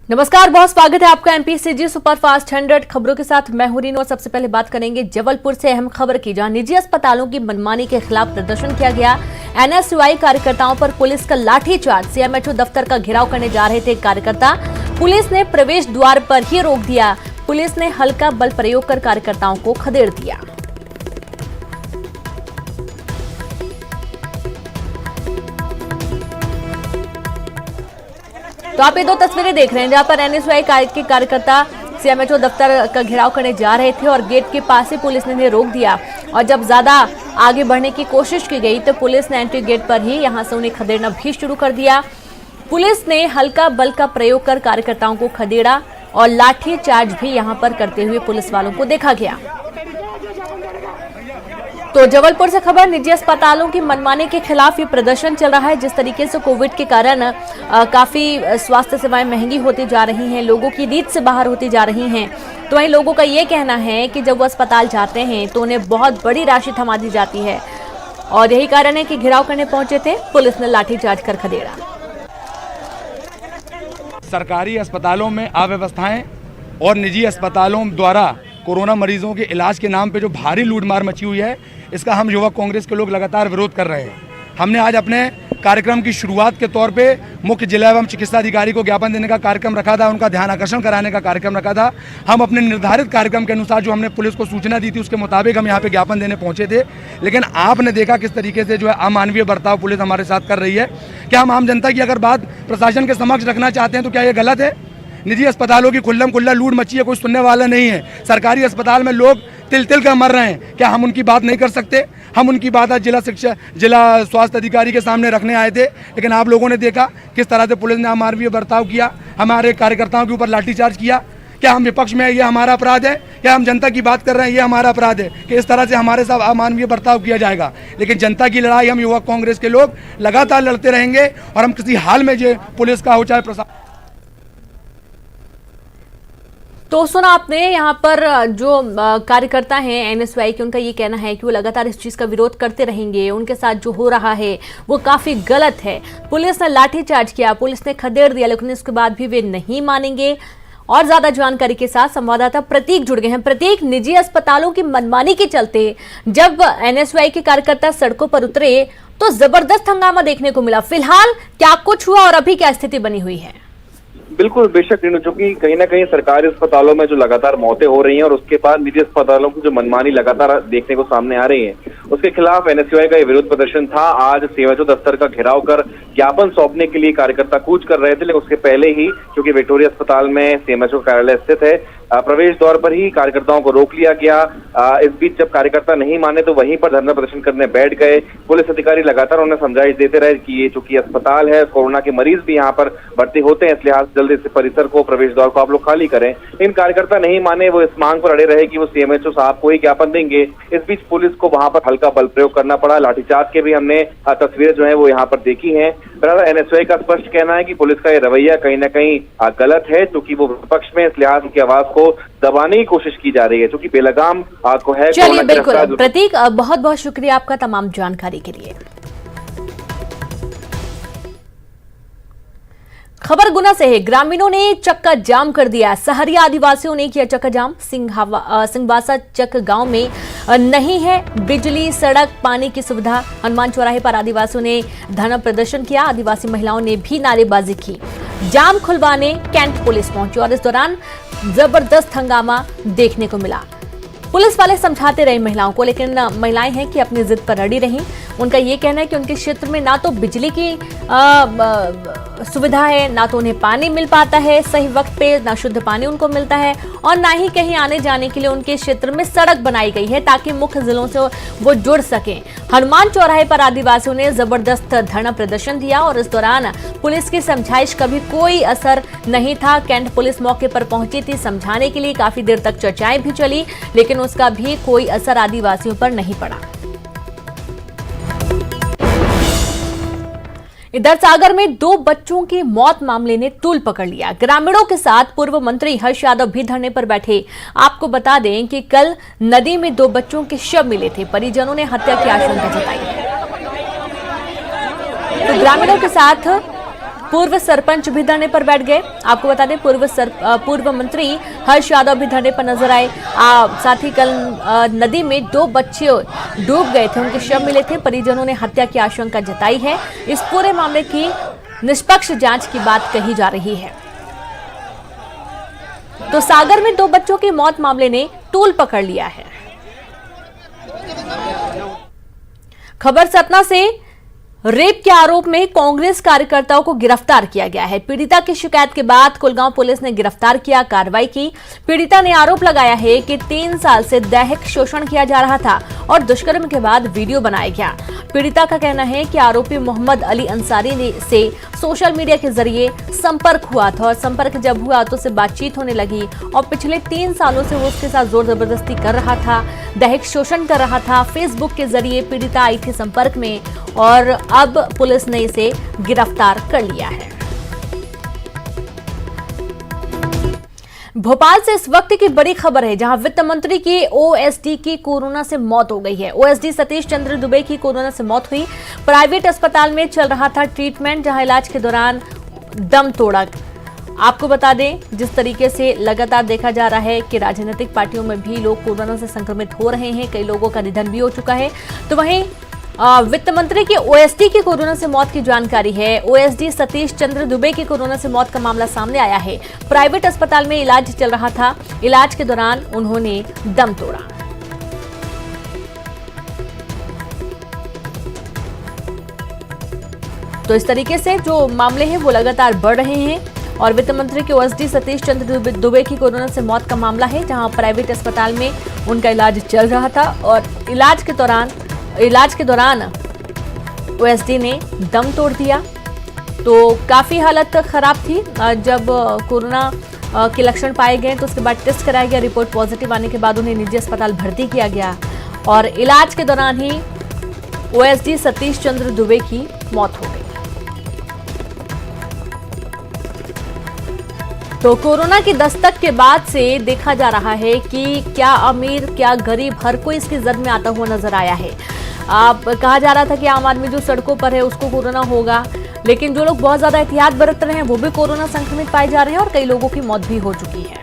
नमस्कार, बहुत स्वागत है आपका एमपीसीजी सुपरफास्ट 100 खबरों के साथ। मैं हूं रीनू और सबसे पहले बात करेंगे जबलपुर से अहम खबर की, जहां निजी अस्पतालों की मनमानी के खिलाफ प्रदर्शन किया गया। एनएसयूआई कार्यकर्ताओं पर पुलिस का लाठीचार्ज। सीएमएचओ दफ्तर का घेराव करने जा रहे थे कार्यकर्ता, पुलिस ने प्रवेश द्वार पर ही रोक दिया। पुलिस ने हल्का बल प्रयोग कर कार्यकर्ताओं को खदेड़ दिया। तो आप ये दो तस्वीरें देख रहे हैं जहां पर एनएसयूआई के कार्यकर्ता सीएमएचओ दफ्तर का घेराव करने जा रहे थे और गेट के पास ही पुलिस ने रोक दिया। और जब ज्यादा आगे बढ़ने की कोशिश की गई तो पुलिस ने एंट्री गेट पर ही यहां से उन्हें खदेड़ना भी शुरू कर दिया। पुलिस ने हल्का बल का प्रयोग कर कार्यकर्ताओं को खदेड़ा और लाठी चार्ज भी यहां पर करते हुए पुलिस वालों को देखा गया। तो जबलपुर से खबर, निजी अस्पतालों की मनमानी के खिलाफ ये प्रदर्शन चल रहा है। जिस तरीके से कोविड के कारण काफी स्वास्थ्य सेवाएं महंगी होती जा रही हैं, लोगों की रीत से बाहर होती जा रही हैं, तो वहीं लोगों का ये कहना है कि जब वो अस्पताल जाते हैं तो उन्हें बहुत बड़ी राशि थमा दी जाती है और यही कारण है कि घेराव करने पहुंचे थे, पुलिस ने लाठीचार्ज कर खदेड़ा। सरकारी अस्पतालों में अव्यवस्थाएं और निजी अस्पतालों द्वारा कोरोना मरीजों के इलाज के नाम पे जो भारी लूटमार मची हुई है, इसका हम युवा कांग्रेस के लोग लगातार विरोध कर रहे हैं। हमने आज अपने कार्यक्रम की शुरुआत के तौर पे मुख्य जिला एवं चिकित्सा अधिकारी को ज्ञापन देने का कार्यक्रम रखा था, उनका ध्यान आकर्षण कराने का कार्यक्रम रखा था। हम अपने निर्धारित कार्यक्रम के अनुसार जो हमने पुलिस को सूचना दी थी उसके मुताबिक हम यहाँ पे ज्ञापन देने पहुंचे थे, लेकिन आपने देखा किस तरीके से जो है अमानवीय बर्ताव पुलिस हमारे साथ कर रही है। क्या हम आम जनता की अगर बात प्रशासन के समक्ष रखना चाहते हैं तो क्या ये गलत है? निजी अस्पतालों की खुल्लम खुल्ला लूट मची है, कोई सुनने वाला नहीं है। सरकारी अस्पताल में लोग तिल तिल कर मर रहे हैं, क्या हम उनकी बात नहीं कर सकते? हम उनकी बात आज जिला स्वास्थ्य अधिकारी के सामने रखने आए थे, लेकिन आप लोगों ने देखा किस तरह से पुलिस ने अमानवीय बर्ताव किया, हमारे कार्यकर्ताओं के ऊपर लाठीचार्ज किया। क्या हम विपक्ष में, ये हमारा अपराध है? क्या हम जनता की बात कर रहे हैं, ये हमारा अपराध है कि इस तरह से हमारे साथ अमानवीय बर्ताव किया जाएगा? लेकिन जनता की लड़ाई हम युवा कांग्रेस के लोग लगातार लड़ते रहेंगे और हम किसी हाल में जो पुलिस का हो चाहे प्रशासन। तो सुना आपने, यहाँ पर जो कार्यकर्ता हैं एनएसयूआई के, उनका ये कहना है कि वो लगातार इस चीज का विरोध करते रहेंगे। उनके साथ जो हो रहा है वो काफी गलत है। पुलिस ने लाठीचार्ज किया, पुलिस ने खदेड़ दिया, लेकिन उसके बाद भी वे नहीं मानेंगे। और ज्यादा जानकारी के साथ संवाददाता प्रतीक जुड़ गए हैं। प्रतीक, निजी अस्पतालों की मनमानी के चलते जब एनएसयूआई के कार्यकर्ता सड़कों पर उतरे तो जबरदस्त हंगामा देखने को मिला। फिलहाल क्या कुछ हुआ और अभी क्या स्थिति बनी हुई है? बिल्कुल, बेशक रीनू, चूंकि कहीं ना कहीं सरकारी अस्पतालों में जो लगातार मौतें हो रही हैं और उसके बाद निजी अस्पतालों की जो मनमानी लगातार देखने को सामने आ रही है, उसके खिलाफ एनएसयूआई का ये विरोध प्रदर्शन था। आज सीएमएचओ दफ्तर का घेराव कर ज्ञापन सौंपने के लिए कार्यकर्ता कूच कर रहे थे, लेकिन उसके पहले ही क्योंकि विक्टोरिया अस्पताल में सीएमएचओ कार्यालय स्थित है, प्रवेश द्वार पर ही कार्यकर्ताओं को रोक लिया गया। इस बीच जब कार्यकर्ता नहीं माने तो वहीं पर धरना प्रदर्शन करने बैठ गए। पुलिस अधिकारी लगातार उन्हें समझाइश देते रहे कि ये चूंकि अस्पताल है, कोरोना के मरीज भी यहाँ पर भर्ती होते हैं, इसलिए जल्दी से परिसर को, प्रवेश द्वार को आप लोग खाली करें। लेकिन कार्यकर्ता नहीं माने, वो इस मांग पर अड़े रहे कि वो सीएमएचओ साहब को ही ज्ञापन देंगे। इस बीच पुलिस को वहां पर हल्का बल प्रयोग करना पड़ा। लाठीचार्ज के भी हमने तस्वीरें जो है वो यहाँ पर देखी है। एनएसयूआई का स्पष्ट कहना है कि पुलिस का ये रवैया कहीं ना कहीं गलत है, क्योंकि वो विपक्ष में, इस लिहाज उनकी आवाज को दबाने की कोशिश की जा रही है, क्योंकि बेलगाम को है। चलिए, बिल्कुल प्रतीक, बहुत बहुत शुक्रिया आपका तमाम जानकारी के लिए। खबर गुना से है। ग्रामीणों ने चक्का जाम कर दिया। सहरिया आदिवासियों ने किया चक्का जाम। सिंहवासा चक गांव में नहीं है बिजली, सड़क, पानी की सुविधा। हनुमान चौराहे पर आदिवासियों ने धरना प्रदर्शन किया। आदिवासी महिलाओं ने भी नारेबाजी की। जाम खुलवाने कैंट पुलिस पहुंची और इस दौरान जबरदस्त हंगामा देखने को मिला। पुलिस वाले समझाते रहे महिलाओं को, लेकिन महिलाएं हैं कि अपनी जिद पर अड़ी रहीं। उनका ये कहना है कि उनके क्षेत्र में ना तो बिजली की सुविधा है, ना तो उन्हें पानी मिल पाता है सही वक्त पे, ना शुद्ध पानी उनको मिलता है, और ना ही कहीं आने जाने के लिए उनके क्षेत्र में सड़क बनाई गई है ताकि मुख्य जिलों से वो जुड़ सकें। हनुमान चौराहे पर आदिवासियों ने जबरदस्त धरना प्रदर्शन दिया और इस दौरान पुलिस की समझाइश का भी कोई असर नहीं था। कैंट पुलिस मौके पर पहुंची थी समझाने के लिए। काफी देर तक चर्चाएं भी चली, लेकिन उसका भी कोई असर आदिवासियों पर नहीं पड़ा। इधर सागर में 2 बच्चों की मौत मामले ने तूल पकड़ लिया। ग्रामीणों के साथ पूर्व मंत्री हर्ष यादव भी धरने पर बैठे। आपको बता दें कि कल नदी में 2 बच्चों के शव मिले थे। परिजनों ने हत्या की आशंका जताई है। तो ग्रामीणों के साथ पूर्व सरपंच भी धरने पर बैठ गए। आपको बता दें पूर्व मंत्री हर्ष यादव भी धरने पर नजर आए। साथ ही कल नदी में 2 बच्चे डूब गए थे, उनके शव मिले थे। परिजनों ने हत्या की आशंका जताई है। इस पूरे मामले की निष्पक्ष जांच की बात कही जा रही है। तो सागर में 2 बच्चों की मौत मामले ने तूल पकड़ लिया है। खबर सतना से रेप के आरोप में कांग्रेस कार्यकर्ताओं को गिरफ्तार किया गया है। पीड़िता की शिकायत के बाद कुलगांव पुलिस ने गिरफ्तार किया, कार्रवाई की। पीड़िता ने आरोप लगाया है कि 3 साल से दैहिक शोषण किया जा रहा था और दुष्कर्म के बाद वीडियो बनाया गया। पीड़िता का कहना है कि आरोपी मोहम्मद अली अंसारी से सोशल मीडिया के जरिए संपर्क हुआ था और संपर्क जब हुआ तो उससे बातचीत होने लगी और पिछले 3 सालों से वो उसके साथ जोर जबरदस्ती कर रहा था, दैहिक शोषण कर रहा था। फेसबुक के जरिए पीड़िता आई थी संपर्क में और अब पुलिस ने इसे गिरफ्तार कर लिया है। भोपाल से इस वक्त की बड़ी खबर है, जहां वित्त मंत्री की ओएसडी की कोरोना से मौत हो गई है। ओएसडी सतीश चंद्र दुबे की कोरोना से मौत हुई। प्राइवेट अस्पताल में चल रहा था ट्रीटमेंट, जहां इलाज के दौरान दम तोड़ा। आपको बता दें, जिस तरीके से लगातार देखा जा रहा है कि राजनीतिक पार्टियों में भी लोग कोरोना से संक्रमित हो रहे हैं, कई लोगों का निधन भी हो चुका है। तो वहीं वित्त मंत्री की ओएसडी की कोरोना से मौत की जानकारी है। ओएसडी सतीश चंद्र दुबे की कोरोना से मौत का मामला सामने आया है। प्राइवेट अस्पताल में इलाज चल रहा था, इलाज के दौरान उन्होंने दम तोड़ा। तो इस तरीके से जो मामले हैं वो लगातार बढ़ रहे हैं और वित्त मंत्री के ओएसडी सतीश चंद्र दुबे की कोरोना से मौत का मामला है, जहां प्राइवेट अस्पताल में उनका इलाज चल रहा था और इलाज के दौरान ओएसडी ने दम तोड़ दिया। तो काफी हालत खराब थी। जब कोरोना के लक्षण पाए गए तो उसके बाद टेस्ट कराया गया, रिपोर्ट पॉजिटिव आने के बाद उन्हें निजी अस्पताल भर्ती किया गया और इलाज के दौरान ही ओएसडी सतीश चंद्र दुबे की मौत हो गई। तो कोरोना की दस्तक के बाद से देखा जा रहा है कि क्या अमीर क्या गरीब, हर कोई इसकी जद में आता हुआ नजर आया है। कहा जा रहा था कि आम आदमी जो सड़कों पर है उसको कोरोना होगा, लेकिन जो लोग बहुत ज्यादा एहतियात बरत रहे हैं वो भी कोरोना संक्रमित पाए जा रहे हैं और कई लोगों की मौत भी हो चुकी है।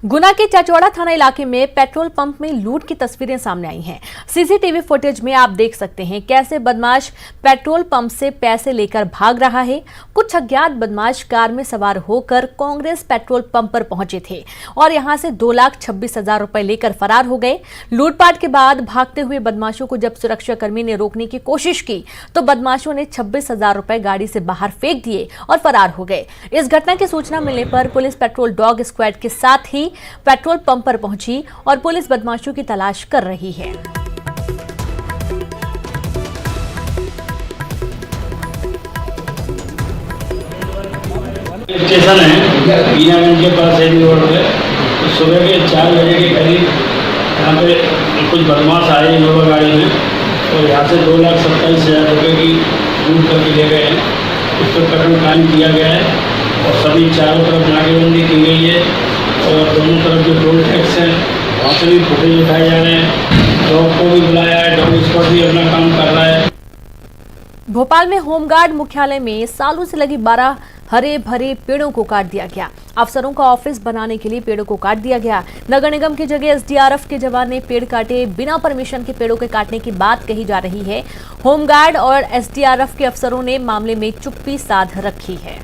गुना के चाचौड़ा थाना इलाके में पेट्रोल पंप में लूट की तस्वीरें सामने आई हैं। सीसीटीवी फुटेज में आप देख सकते हैं कैसे बदमाश पेट्रोल पंप से पैसे लेकर भाग रहा है। कुछ अज्ञात बदमाश कार में सवार होकर कांग्रेस पेट्रोल पंप पर पहुंचे थे और यहां से 2,26,000 रुपए लेकर फरार हो गए। लूटपाट के बाद भागते हुए बदमाशों को जब सुरक्षाकर्मी ने रोकने की कोशिश की तो बदमाशों ने 26,000 रुपए गाड़ी से बाहर फेंक दिए और फरार हो गए। इस घटना की सूचना मिलने पर पुलिस पेट्रोल डॉग स्क्वाड के साथ ही पेट्रोल पंप पर पहुंची और पुलिस बदमाशों की तलाश कर रही है। स्टेशन है बीनागंज के पास एडी रोड पे। तो सुबह के 4 बजे के करीब यहाँ पे कुछ बदमाश आए इनोवा गाड़ी में और यहाँ से 2,27,000 रुपये की लूट करके ले गए हैं। उस पर कठिन कायम किया गया है और सभी चारों तरफ नाकेबंदी की गई है और दोनों तरफ जो टोल टैक्स है वहाँ से भी फुटेज उठाए जा रहे हैं। डॉग को भी बुलाया है, डॉग स्क्वाड भी अपना काम कर रहा है। भोपाल में होमगार्ड मुख्यालय में सालों से लगी 12 हरे भरे पेड़ों को काट दिया गया। अफसरों का ऑफिस बनाने के लिए पेड़ों को काट दिया गया। नगर निगम की जगह एसडीआरएफ के जवान ने पेड़ काटे। बिना परमिशन के पेड़ों के काटने की बात कही जा रही है। होमगार्ड और एसडीआरएफ के अफसरों ने मामले में चुप्पी साध रखी है।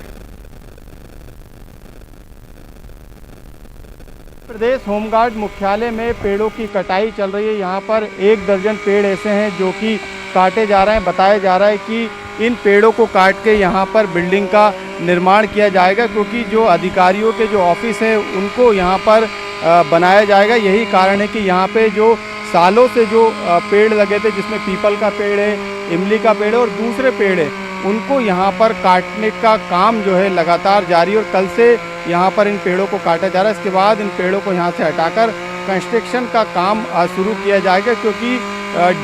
प्रदेश होमगार्ड मुख्यालय में पेड़ों की कटाई चल रही है। यहाँ पर 1 दर्जन पेड़ ऐसे हैं जो कि काटे जा रहे हैं। बताया जा रहा है कि इन पेड़ों को काट के यहाँ पर बिल्डिंग का निर्माण किया जाएगा, क्योंकि जो अधिकारियों के जो ऑफिस है उनको यहाँ पर बनाया जाएगा। यही कारण है कि यहाँ पे जो सालों से जो पेड़ लगे थे, जिसमें पीपल का पेड़ है, इमली का पेड़ है और दूसरे पेड़ है, उनको यहाँ पर काटने का काम जो है लगातार जारी और कल से यहाँ पर इन पेड़ों को काटा जा रहा है। इसके बाद इन पेड़ों को यहाँ से हटाकर कंस्ट्रक्शन का काम शुरू किया जाएगा, क्योंकि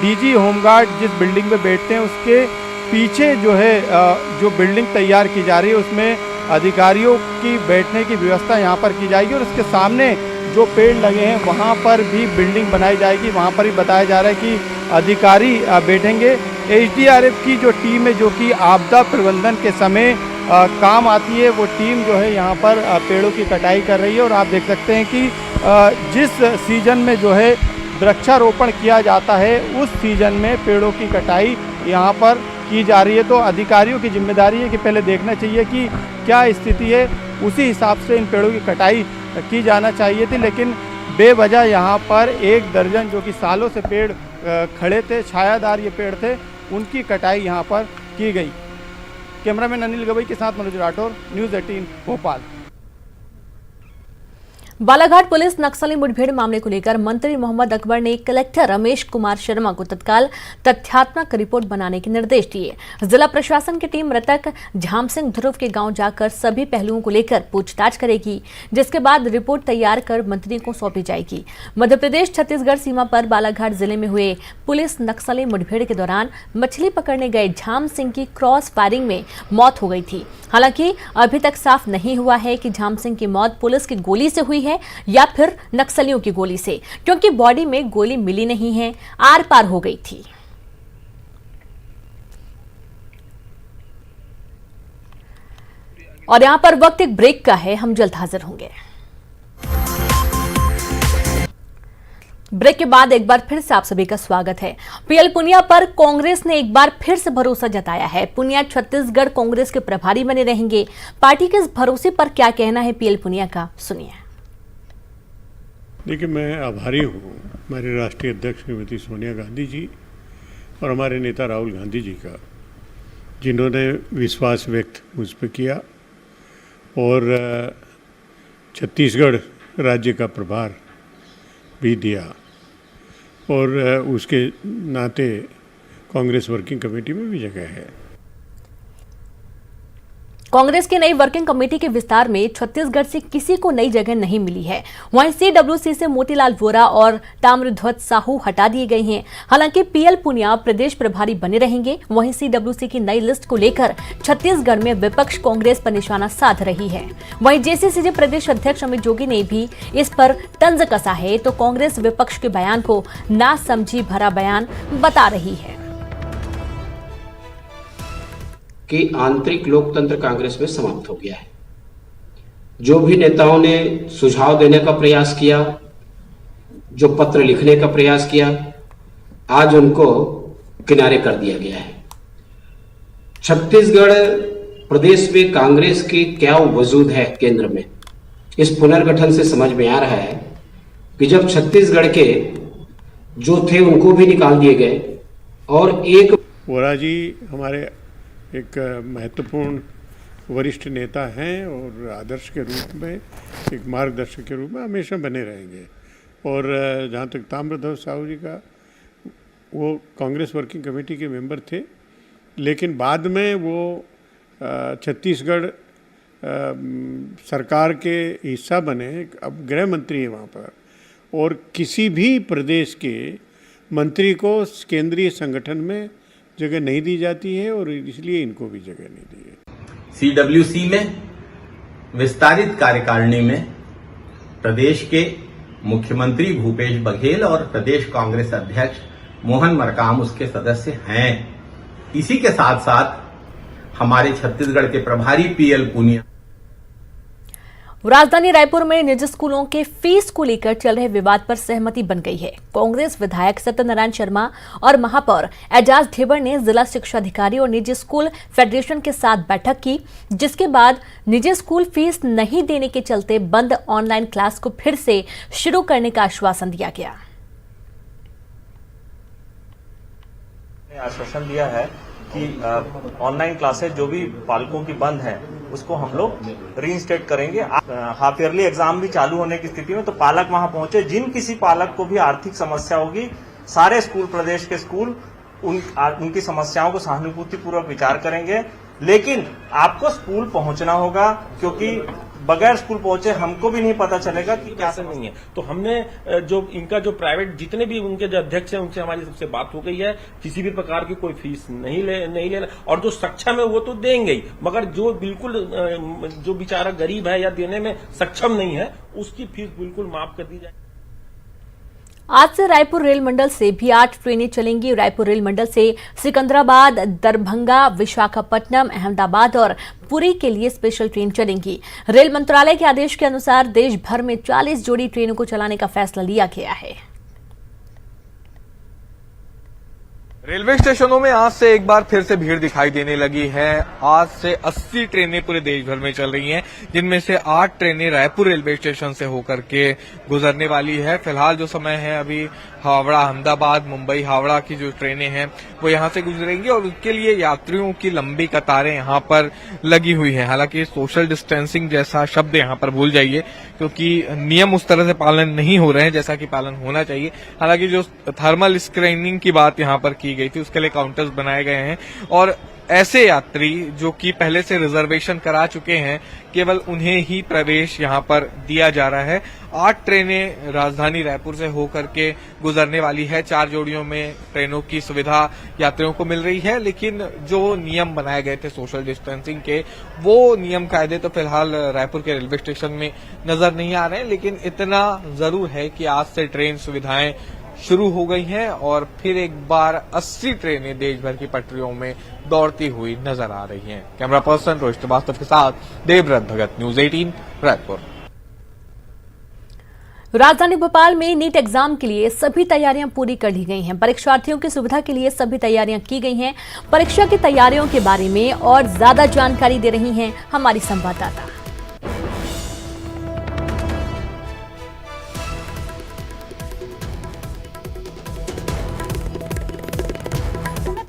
डीजी होमगार्ड जिस बिल्डिंग में बैठते हैं उसके पीछे जो है जो बिल्डिंग तैयार की जा रही है उसमें अधिकारियों की बैठने की व्यवस्था यहाँ पर की जाएगी और उसके सामने जो पेड़ लगे हैं वहाँ पर भी बिल्डिंग बनाई जाएगी। वहाँ पर ही बताया जा रहा है कि अधिकारी बैठेंगे। एसडीआरएफ की जो टीम है, जो कि आपदा प्रबंधन के समय काम आती है, वो टीम जो है यहाँ पर पेड़ों की कटाई कर रही है। और आप देख सकते हैं कि जिस सीजन में जो है वृक्षारोपण किया जाता है, उस सीजन में पेड़ों की कटाई यहाँ पर की जा रही है। तो अधिकारियों की जिम्मेदारी है कि पहले देखना चाहिए कि क्या स्थिति है, उसी हिसाब से इन पेड़ों की कटाई की जाना चाहिए थी। लेकिन बेवजह यहाँ पर 1 दर्जन जो कि सालों से पेड़ खड़े थे, छायादार ये पेड़ थे, उनकी कटाई यहाँ पर की गई। कैमरामैन अनिल गवई के साथ मनोज राठौर, न्यूज़ 18 भोपाल। बालाघाट पुलिस नक्सली मुठभेड़ मामले को लेकर मंत्री मोहम्मद अकबर ने कलेक्टर रमेश कुमार शर्मा को तत्काल तथ्यात्मक रिपोर्ट बनाने के निर्देश दिए। जिला प्रशासन की टीम मृतक झाम सिंह ध्रुव के गांव जाकर सभी पहलुओं को लेकर पूछताछ करेगी, जिसके बाद रिपोर्ट तैयार कर मंत्री को सौंपी जाएगी। मध्य प्रदेश छत्तीसगढ़ सीमा पर बालाघाट जिले में हुए पुलिस नक्सली मुठभेड़ के दौरान मछली पकड़ने गए झाम सिंह की क्रॉस फायरिंग में मौत हो गई थी। हालांकि अभी तक साफ नहीं हुआ है कि झाम सिंह की मौत पुलिस की गोली से हुई है या फिर नक्सलियों की गोली से, क्योंकि बॉडी में गोली मिली नहीं है, आर पार हो गई थी। और यहां पर वक्त एक ब्रेक का है, हम जल्द हाजिर होंगे। ब्रेक के बाद एक बार फिर से आप सभी का स्वागत है। पीएल पुनिया पर कांग्रेस ने एक बार फिर से भरोसा जताया है। पुनिया छत्तीसगढ़ कांग्रेस के प्रभारी बने रहेंगे। पार्टी के इस भरोसे पर क्या कहना है पीएल पुनिया का, सुनिए। देखिए, मैं आभारी हूँ हमारे राष्ट्रीय अध्यक्ष श्रीमती सोनिया गांधी जी और हमारे नेता राहुल गांधी जी का, जिन्होंने विश्वास व्यक्त मुझ पर किया और छत्तीसगढ़ राज्य का प्रभार भी दिया। और उसके नाते कांग्रेस वर्किंग कमेटी में भी जगह है। कांग्रेस की नई वर्किंग कमेटी के विस्तार में छत्तीसगढ़ से किसी को नई जगह नहीं मिली है। वहीं सीडब्ल्यूसी से मोतीलाल वोरा और ताम्रध्वज साहू हटा दिए गए हैं। हालांकि पीएल पुनिया प्रदेश प्रभारी बने रहेंगे। वहीं सीडब्ल्यूसी की नई लिस्ट को लेकर छत्तीसगढ़ में विपक्ष कांग्रेस पर निशाना साध रही है। वहीं जेसीसी प्रदेश अध्यक्ष अमित जोगी ने भी इस पर तंज कसा है, तो कांग्रेस विपक्ष के बयान को नासमझी भरा बयान बता रही है कि आंतरिक लोकतंत्र कांग्रेस में समाप्त हो गया है। जो भी नेताओं ने सुझाव देने का प्रयास किया, जो पत्र लिखने का प्रयास किया, आज उनको किनारे कर दिया गया है। छत्तीसगढ़ प्रदेश में कांग्रेस की क्या वजूद है केंद्र में, इस पुनर्गठन से समझ में आ रहा है कि जब छत्तीसगढ़ के जो थे उनको भी निकाल दिए गए और एक वोरा जी हमारे एक महत्वपूर्ण वरिष्ठ नेता हैं और आदर्श के रूप में, एक मार्गदर्शक के रूप में हमेशा बने रहेंगे। और जहाँ तक ताम्रध्वज साहू जी का, वो कांग्रेस वर्किंग कमेटी के मेंबर थे, लेकिन बाद में वो छत्तीसगढ़ सरकार के हिस्सा बने, अब गृह मंत्री हैं वहाँ पर। और किसी भी प्रदेश के मंत्री को केंद्रीय संगठन में जगह नहीं दी जाती है और इसलिए इनको भी जगह नहीं दी है। सीडब्ल्यूसी में विस्तारित कार्यकारिणी में प्रदेश के मुख्यमंत्री भूपेश बघेल और प्रदेश कांग्रेस अध्यक्ष मोहन मरकाम उसके सदस्य हैं। इसी के साथ साथ हमारे छत्तीसगढ़ के प्रभारी पीएल पुनिया। राजधानी रायपुर में निजी स्कूलों के फीस को लेकर चल रहे विवाद पर सहमति बन गई है। कांग्रेस विधायक सत्यनारायण शर्मा और महापौर एजाज ढेबर ने जिला शिक्षा अधिकारी और निजी स्कूल फेडरेशन के साथ बैठक की, जिसके बाद निजी स्कूल फीस नहीं देने के चलते बंद ऑनलाइन क्लास को फिर से शुरू करने का आश्वासन दिया गया। आश्वासन दिया है कि ऑनलाइन क्लासेस जो भी पालकों की बंद है उसको हम लोग रीइंस्टेट करेंगे। हाफ ईयरली एग्जाम भी चालू होने की स्थिति में तो पालक वहां पहुंचे। जिन किसी पालक को भी आर्थिक समस्या होगी, सारे स्कूल, प्रदेश के स्कूल उनकी समस्याओं को सहानुभूतिपूर्वक विचार करेंगे। लेकिन आपको स्कूल पहुंचना होगा, क्योंकि बगैर स्कूल पहुंचे हमको भी नहीं पता चलेगा कि क्या नहीं है। तो हमने जो इनका जो प्राइवेट जितने भी उनके जो अध्यक्ष हैं उनसे हमारी सबसे बात हो गई है, किसी भी प्रकार की कोई फीस नहीं लेना, और जो सक्षम है वो तो देंगे ही, मगर जो बिल्कुल जो बेचारा गरीब है या देने में सक्षम नहीं है उसकी फीस बिल्कुल माफ कर दी जाए। आज से रायपुर रेल मंडल से भी 8 ट्रेनें चलेंगी। रायपुर रेल मंडल से सिकंदराबाद, दरभंगा, विशाखापट्टनम, अहमदाबाद और पुरी के लिए स्पेशल ट्रेन चलेंगी। रेल मंत्रालय के आदेश के अनुसार देश भर में 40 जोड़ी ट्रेनों को चलाने का फैसला लिया गया है। रेलवे स्टेशनों में आज से एक बार फिर से भीड़ दिखाई देने लगी है। आज से 80 ट्रेनें पूरे देश भर में चल रही हैं, जिनमें से 8 ट्रेनें रायपुर रेलवे स्टेशन से होकर के गुजरने वाली है। फिलहाल जो समय है अभी हावड़ा, अहमदाबाद, मुंबई, हावड़ा की जो ट्रेनें हैं वो यहां से गुजरेंगी और उसके लिए यात्रियों की लंबी कतारें यहां पर लगी हुई हैं। हालांकि सोशल डिस्टेंसिंग जैसा शब्द यहां पर भूल जाइए, क्योंकि नियम उस तरह से पालन नहीं हो रहे हैं जैसा कि पालन होना चाहिए। हालांकि जो थर्मल स्क्रीनिंग की बात यहां पर की गई थी उसके लिए काउंटर्स बनाए गए हैं और ऐसे यात्री जो कि पहले से रिजर्वेशन करा चुके हैं केवल उन्हें ही प्रवेश यहां पर दिया जा रहा है। 8 ट्रेनें राजधानी रायपुर से होकर के गुजरने वाली है। 4 जोड़ियों में ट्रेनों की सुविधा यात्रियों को मिल रही है, लेकिन जो नियम बनाए गए थे सोशल डिस्टेंसिंग के, वो नियम कायदे तो फिलहाल रायपुर के रेलवे स्टेशन में नजर नहीं आ रहे हैं। लेकिन इतना जरूर है कि आज से ट्रेन सुविधाएं शुरू हो गई हैं और फिर एक बार 80 ट्रेनें देश भर की पटरियों में दौड़ती हुई नजर आ रही हैं। कैमरा पर्सन रोहित श्रीवास्तव के साथ देवव्रत भगत, न्यूज 18 रायपुर। राजधानी भोपाल में नीट एग्जाम के लिए सभी तैयारियां पूरी कर ली गई हैं। परीक्षार्थियों की सुविधा के लिए सभी तैयारियां की गई हैं। परीक्षा की तैयारियों के बारे में और ज्यादा जानकारी दे रही हैं हमारी संवाददाता।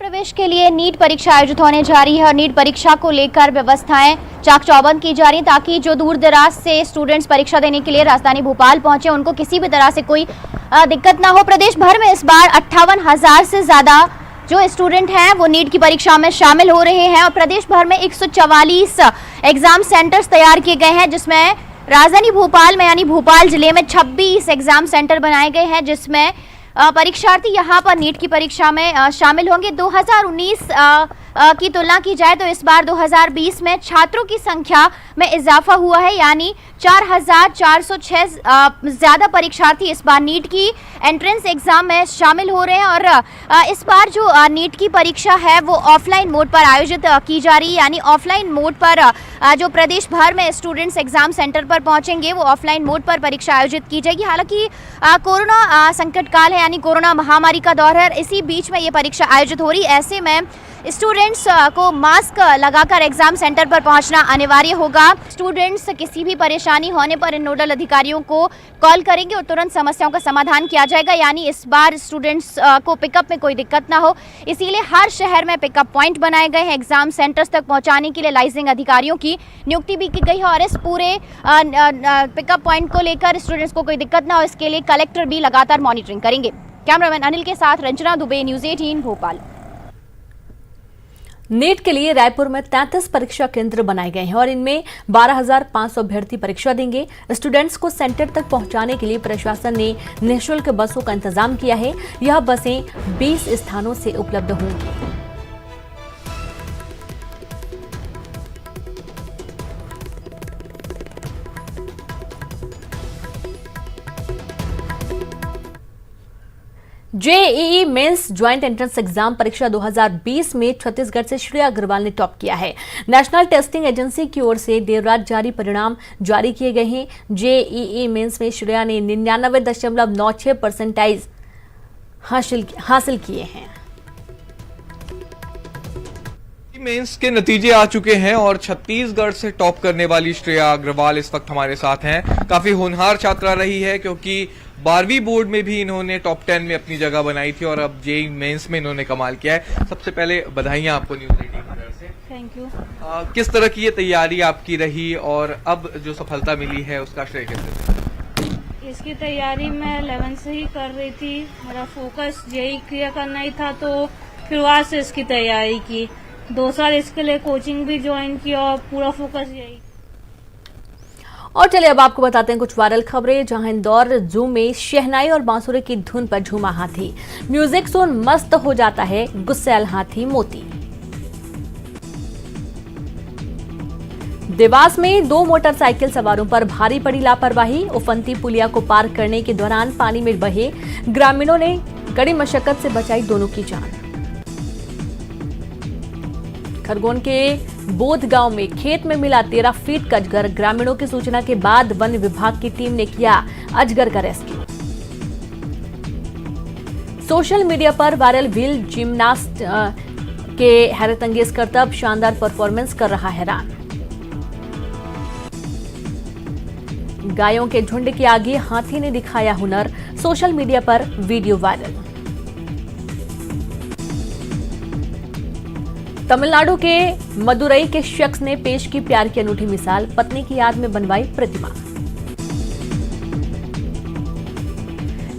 प्रवेश के लिए नीट परीक्षा आयोजित होने जा रही है और नीट परीक्षा को लेकर व्यवस्थाएं चाक चौबंद की जा रही है ताकि जो दूर दराज से स्टूडेंट्स परीक्षा देने के लिए राजधानी भोपाल पहुंचे उनको किसी भी तरह से कोई दिक्कत ना हो। प्रदेश भर में इस बार 58,000 से ज्यादा जो स्टूडेंट हैं वो नीट की परीक्षा में शामिल हो रहे हैं और प्रदेश भर में 144 एग्जाम सेंटर्स तैयार किए गए हैं, जिसमें राजधानी भोपाल में यानी भोपाल जिले में 26 एग्जाम सेंटर बनाए गए हैं, जिसमें परीक्षार्थी यहां पर नीट की परीक्षा में शामिल होंगे। 2019 की तुलना की जाए तो इस बार 2020 में छात्रों की संख्या में इजाफा हुआ है, यानी 4,406 ज्यादा परीक्षार्थी इस बार नीट की एंट्रेंस एग्जाम में शामिल हो रहे हैं। और इस बार जो नीट की परीक्षा है वो ऑफलाइन मोड पर आयोजित की जा रही है, यानी ऑफलाइन मोड पर जो प्रदेश भर में स्टूडेंट्स एग्जाम सेंटर पर पहुंचेंगे वो ऑफलाइन मोड पर परीक्षा आयोजित की जाएगी। हालांकि कोरोना संकट काल है, यानी कोरोना महामारी का दौर है, इसी बीच में ये परीक्षा आयोजित हो रही है। ऐसे में स्टूडेंट्स को मास्क लगाकर एग्जाम सेंटर पर पहुंचना अनिवार्य होगा। स्टूडेंट्स किसी भी परेशानी होने पर इन नोडल अधिकारियों को कॉल करेंगे और तुरंत समस्याओं का समाधान किया जाएगा, यानी इस बार स्टूडेंट्स को पिकअप में कोई दिक्कत ना हो, इसीलिए हर शहर में पिकअप पॉइंट बनाए गए हैं। एग्जाम सेंटर्स तक पहुंचाने के लिए लाइजिंग अधिकारियों की नियुक्ति भी की गई है और इस पूरे पिकअप पॉइंट को लेकर स्टूडेंट्स को कोई दिक्कत ना हो, इसके लिए कलेक्टर भी लगातार मॉनिटरिंग करेंगे। कैमरामैन अनिल के साथ रंजना दुबे, न्यूज 18 भोपाल। नीट के लिए रायपुर में 33 परीक्षा केंद्र बनाए गए हैं और इनमें 12,500 अभ्यर्थी परीक्षा देंगे। स्टूडेंट्स को सेंटर तक पहुंचाने के लिए प्रशासन ने निःशुल्क बसों का इंतजाम किया है। यह बसें 20 स्थानों से उपलब्ध होंगी। JEE mains joint entrance exam परीक्षा 2020 में छत्तीसगढ़ से श्रेया अग्रवाल ने टॉप किया है। नेशनल टेस्टिंग एजेंसी की ओर से देर रात जारी परिणाम जारी किए गए हैं। जेईई मेंस में श्रेया ने 99.96% हासिल किए हैं। मेंस के नतीजे आ चुके हैं और छत्तीसगढ़ से टॉप करने वाली श्रेया अग्रवाल इस वक्त हमारे साथ हैं। काफी होनहार छात्रा रही है क्योंकि 12वीं बोर्ड में भी इन्होंने टॉप 10 में अपनी जगह बनाई थी और अब जेईई मेंस में इन्होंने कमाल किया है। सबसे पहले बधाइयां आपको न्यूज 18 की तरफ से। Thank you. किस तरह की ये तैयारी आपकी रही और अब जो सफलता मिली है उसका श्रेय कैसे? इसकी तैयारी मैं 11 से ही कर रही थी। मेरा फोकस जेईई क्लियर करना ही था, तो शुरुआत से इसकी तैयारी की। 2 साल इसके लिए कोचिंग भी ज्वाइन किया और पूरा फोकस यही। और चलिए अब आपको बताते हैं कुछ वायरल खबरें, जहां इंदौर जू में शहनाई और बांसुरी की धुन पर झूमा हाथी। म्यूजिक सुन मस्त हो जाता है गुस्सैल हाथी मोती। देवास में 2 मोटरसाइकिल सवारों पर भारी पड़ी लापरवाही। उफनती पुलिया को पार करने के दौरान पानी में बहे ग्रामीणों ने कड़ी मशक्कत से बचाई दोनों की जान। खरगोन के बोध गांव में खेत में मिला 13 फीट का अजगर। ग्रामीणों की सूचना के बाद वन विभाग की टीम ने किया अजगर का रेस्क्यू। सोशल मीडिया पर वायरल व्हील जिम्नास्ट के हैरतअंगेज करतब, शानदार परफॉर्मेंस कर रहा हैरान। गायों के झुंड के आगे हाथी ने दिखाया हुनर। सोशल मीडिया पर वीडियो वायरल। तमिलनाडु के मदुरई के शख्स ने पेश की प्यार की अनूठी मिसाल। पत्नी की याद में बनवाई प्रतिमा।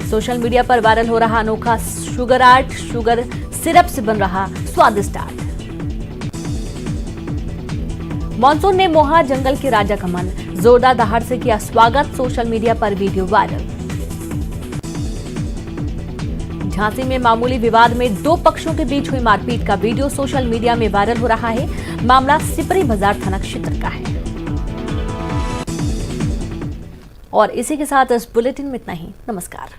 सोशल मीडिया पर वायरल हो रहा अनोखा शुगर आर्ट। शुगर सिरप से बन रहा स्वादिष्ट आर्ट। मॉनसून ने मोहा जंगल के राजा का मन। जोरदार दहाड़ से किया स्वागत। सोशल मीडिया पर वीडियो वायरल। झांसी में मामूली विवाद में 2 पक्षों के बीच हुई मारपीट का वीडियो सोशल मीडिया में वायरल हो रहा है। मामला सिपरी बाजार थाना क्षेत्र का है। और इसी के साथ इस बुलेटिन में इतना ही। नमस्कार।